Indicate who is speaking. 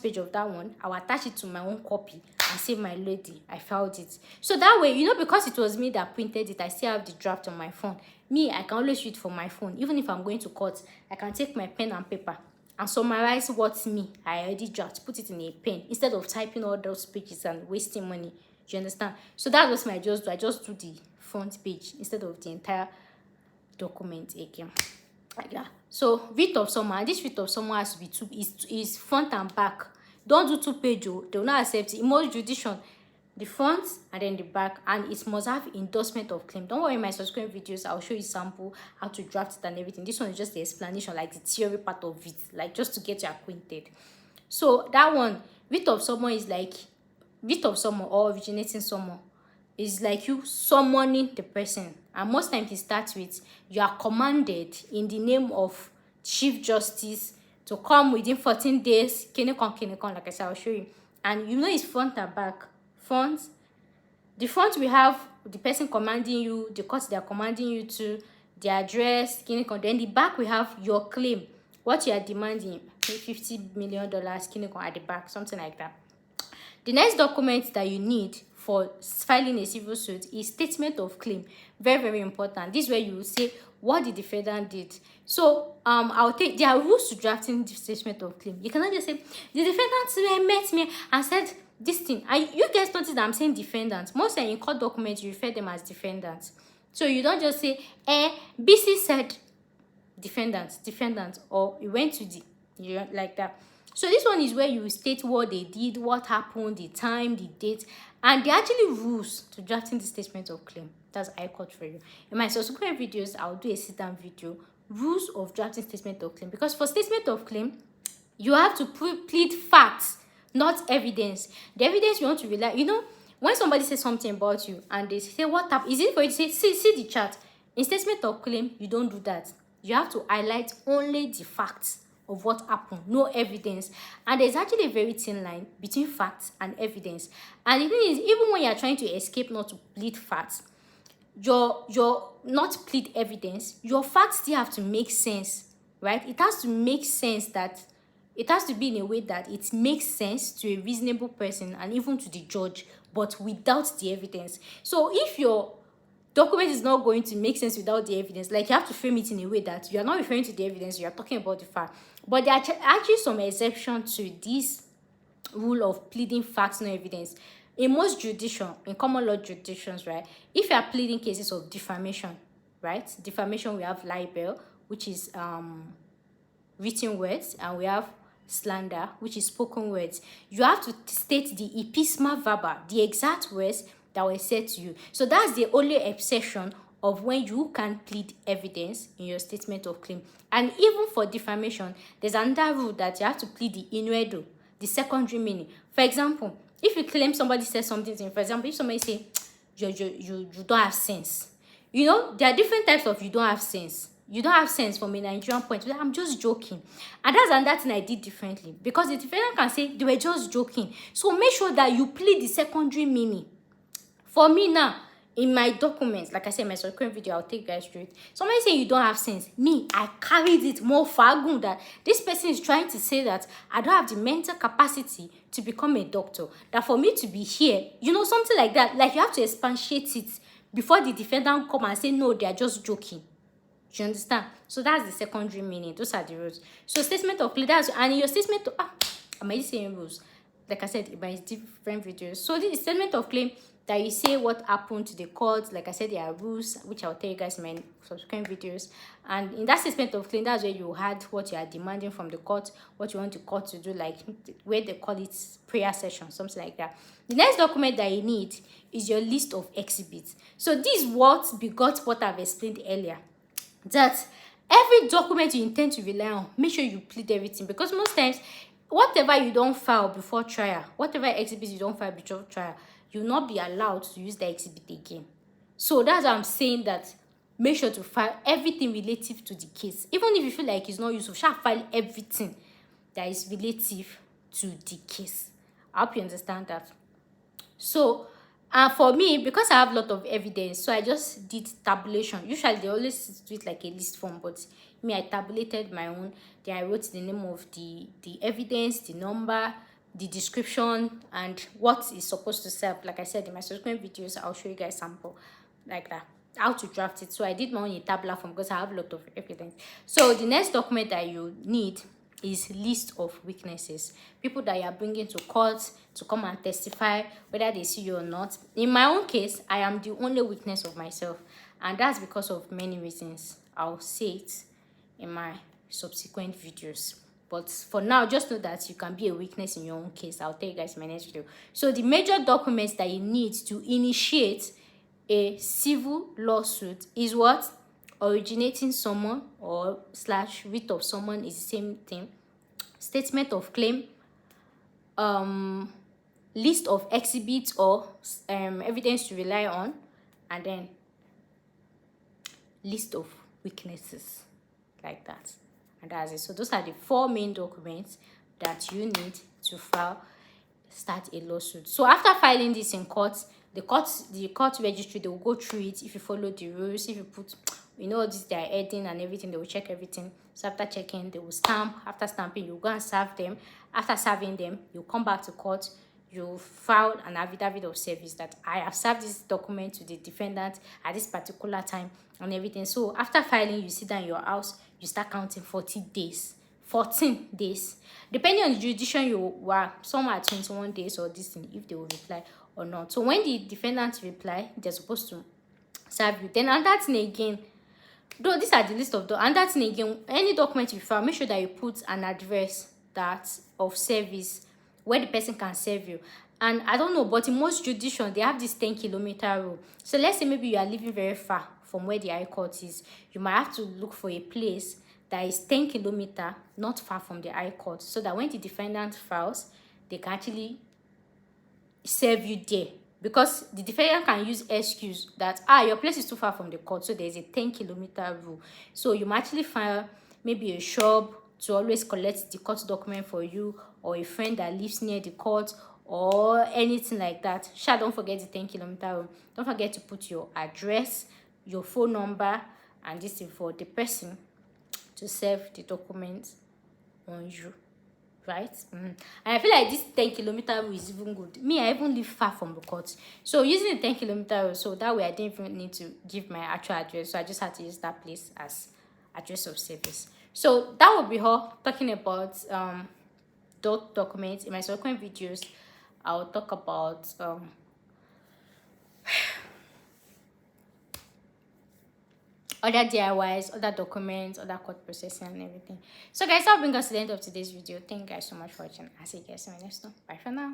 Speaker 1: page of that one, I'll attach it to my own copy and say, my lady, I filed it. So that way, because it was me that printed it, I still have the draft on my phone. Me, I can always read from my phone. Even if I'm going to court, I can take my pen and paper and summarize what's me. I already draft, put it in a pen instead of typing all those pages and wasting money. Do you understand? So that's what I just do. I just do the front page instead of the entire document again. Yeah. So writ of summons, and this writ of summons has to be two, is front and back. Don't do 2 pages. They will not accept it. In most jurisdiction, the front and then the back, and it must have endorsement of claim. Don't worry, in my subsequent videos I'll show you sample how to draft it and everything. This one is just the explanation, like the theory part of it, like just to get you acquainted. So that one, writ of summons, is like writ of summons or originating summons is like you summoning the person, and most times it starts with you are commanded in the name of Chief Justice to come within 14 days. Like I said, I'll show you. And it's front and back. Front, the front we have the person commanding you, the court they are commanding you to, the address, then the back we have your claim, what you are demanding, $50 million, at the back, something like that. The next document that you need for filing a civil suit is statement of claim. Very, very important. This is where you will say what the defendant did. So there are rules to drafting the statement of claim. You cannot just say the defendant met me and said this thing. And you guys notice that I'm saying defendant. Most in court documents you refer them as defendants. So you don't just say BC said defendant, or you went to like that. So this one is where you state what they did, what happened, the time, the date, and there are actually rules to drafting the statement of claim. That's High Court for you. In my subsequent videos, I'll do a sit-down video, rules of drafting statement of claim. Because for statement of claim, you have to plead facts, not evidence. The evidence you want to rely, when somebody says something about you and they say what happened, is it for you to say, see the chart? In statement of claim, you don't do that. You have to highlight only the facts of what happened, no evidence. And there's actually a very thin line between facts and evidence. And the thing is, even when you're trying to escape not to plead facts, you're not plead evidence, your facts still have to make sense, right? It has to make sense, that it has to be in a way that it makes sense to a reasonable person and even to the judge, but without the evidence. So if your document is not going to make sense without the evidence, like you have to frame it in a way that you are not referring to the evidence, you are talking about the fact. But there are actually some exceptions to this rule of pleading facts, no evidence. In most jurisdictions, in common law jurisdictions, right, if you are pleading cases of defamation, right, defamation, we have libel, which is written words, and we have slander, which is spoken words. You have to state the episma verba, the exact words that were said to you. So that's the only exception of when you can plead evidence in your statement of claim. And even for defamation, there's another rule that you have to plead the innuendo, the secondary meaning. For example, if you claim somebody said something to you, for example, if somebody say you don't have sense, there are different types of you don't have sense. You don't have sense from a Nigerian point. I'm just joking. And that's another thing I did differently, because the defendant can say they were just joking. So make sure that you plead the secondary meaning. For me now, in my documents, like I said in my subsequent video, I'll take you guys through it. Somebody saying you don't have sense. Me, I carried it more fagun that this person is trying to say that I don't have the mental capacity to become a doctor. That for me to be here, something like that. Like you have to expatiate it before the defendant come and say, no, they are just joking. Do you understand? So that's the secondary meaning. Those are the rules. So statement of claim, and in your statement of, am I saying rules? Like I said, in my different videos. So this statement of claim, that you say what happened to the court. Like I said, there are rules, which I'll tell you guys in my subsequent videos. And in that statement of claim, that's where you had what you are demanding from the court, what you want the court to do, like where they call it prayer session, something like that. The next document that you need is your list of exhibits. So this is what begot what I've explained earlier, that every document you intend to rely on, make sure you plead everything, because most times, whatever you don't file before trial, whatever exhibits you don't file before trial, you'll not be allowed to use the exhibit again. So that's why I'm saying that make sure to file everything relative to the case. Even if you feel like it's not useful, shall file everything that is relative to the case. I hope you understand that. So, for me, because I have a lot of evidence, so I just did tabulation. Usually, they always do it like a list form, but me, I tabulated my own. Then I wrote the name of the evidence, the number, the description and what is supposed to serve. Like I said in my subsequent videos, I'll show you guys sample like that, how to draft it. So I did my own in tabular form because I have a lot of evidence. So the next document that you need is list of witnesses, people that you are bringing to court to come and testify, whether they see you or not. In my own case, I am the only witness of myself, and that's because of many reasons. I'll say it in my subsequent videos, but for now, just know that you can be a witness in your own case. I'll tell you guys in my next video. So the major documents that you need to initiate a civil lawsuit is what? Originating summon or / writ of summon is the same thing. Statement of claim, list of exhibits or evidence to rely on, and then list of witnesses, like that. And that's it. So those are the 4 main documents that you need to start a lawsuit. So after filing this in court, the court registry, they will go through it. If you follow the rules, if you put, this their heading and everything, they will check everything. So after checking, they will stamp. After stamping, you go and serve them. After serving them, you come back to court. You file an affidavit of service that I have served this document to the defendant at this particular time and everything. So after filing, you sit down in your house, you start counting 14 days. Depending on the jurisdiction you were, some are 21 days or this thing, if they will reply or not. So when the defendants reply, they're supposed to serve you. Then and that thing again, though these are the list of and that thing again, any document you file, make sure that you put an address that of service where the person can serve you. And I don't know, but in most jurisdictions, they have this 10-kilometer rule. So let's say maybe you are living very far from where the high court is. You might have to look for a place that is 10 kilometers, not far from the high court, so that when the defendant files, they can actually serve you there. Because the defendant can use excuse that, your place is too far from the court, so there's a 10-kilometer rule. So you might actually file maybe a shop to always collect the court document for you, or a friend that lives near the court, or anything like that. Don't forget the 10-kilometer rule. Don't forget to put your address, your phone number, and this is for the person to serve the document on you, right? And I feel like this 10-kilometer rule is even good. Me, I even live far from the court, so using the 10-kilometer rule, so that way I didn't even need to give my actual address, so I just had to use that place as address of service. So that would be all talking about documents. In my subsequent videos, I'll talk about other DIYs, other documents, other court processing and everything. So guys, that'll bring us to the end of today's video. Thank you guys so much for watching. I'll see you guys in my next one. Bye for now.